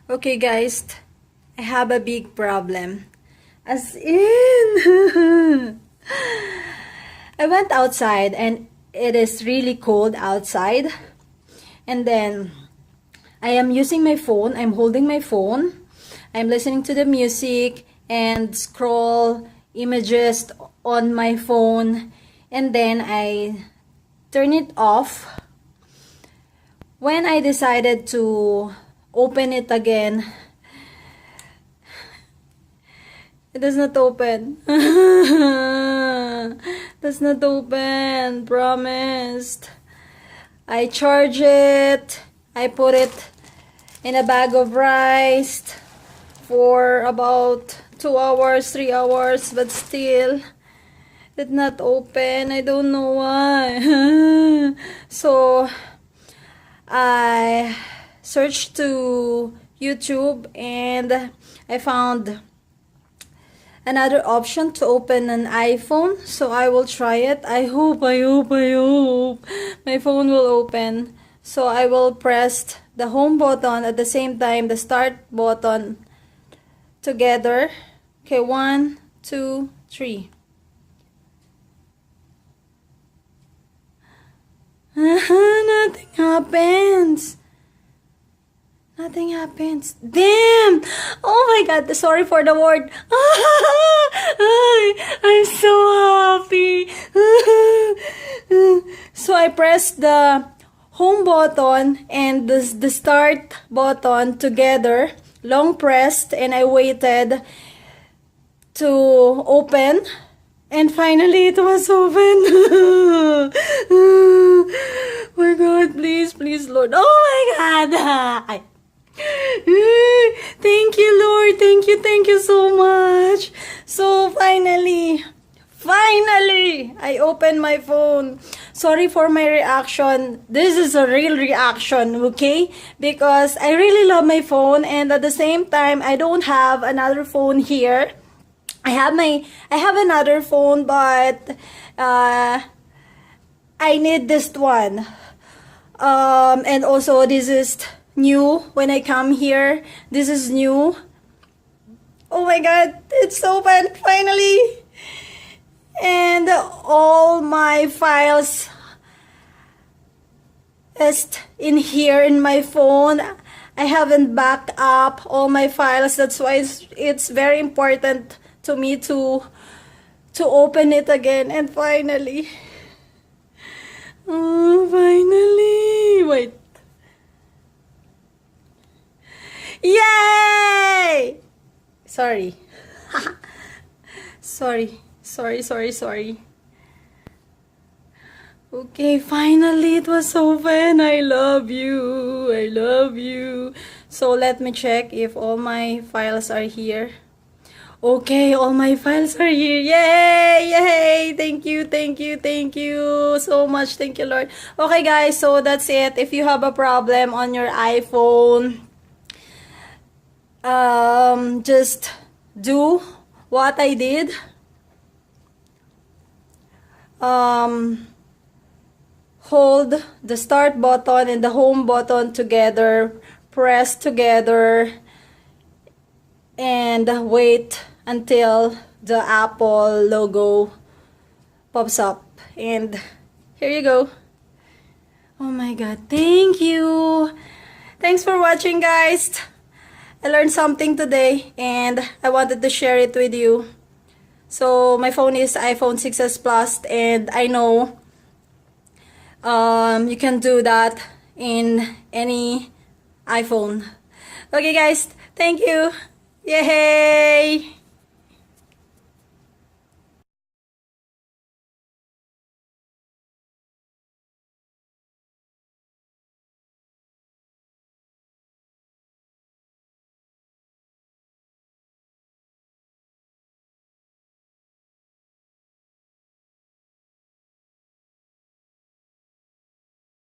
Okay guys, I have a big problem. As in, I went outside and it is really cold outside. And then I am using my phone, I'm holding my phone, I'm listening to the music and scroll images on my phone. And then I turn it off. When I decided to open it again, it does not open. Does not open, promised. I charge it, I put it in a bag of rice for about 2 hours, 3 hours, but still did not open. I don't know why. So I searched to YouTube and I found another option to open an iPhone. So I will try it. I hope my phone will open. So I will press the home button at the same time the start button together. Okay, 1, 2, 3. Nothing happens. Nothing happens. Damn! Oh my god, sorry for the word. I'm so happy. So I pressed the home button and the start button together, long pressed, and I waited to open. And finally, it was open. My God, please, please, Lord. Oh my God. Thank you, Lord. Thank you so much. So finally, I opened my phone. Sorry for my reaction. This is a real reaction, okay? Because I really love my phone, and at the same time, I don't have another phone here. I have another phone, but I need this one. And also this is new when I come here. This is new. Oh my God, it's open finally. And all my files is in here in my phone. I haven't backed up all my files. That's why it's very important to me to open it again. And finally, wait, yay! Sorry. sorry. Okay, finally it was open. I love you. So let me check if all my files are here. Okay, all my files are here. Yay! Thank you so much. Thank you, Lord. Okay, guys, so that's it. If you have a problem on your iPhone, just do what I did. Hold the start button and the home button together, press together, and wait until the Apple logo pops up. And here you go. Oh my God, thank you. Thanks for watching, guys. I learned something today and I wanted to share it with you. So my phone is iPhone 6s Plus, and I know you can do that in any iPhone. Okay guys, thank you. Yay!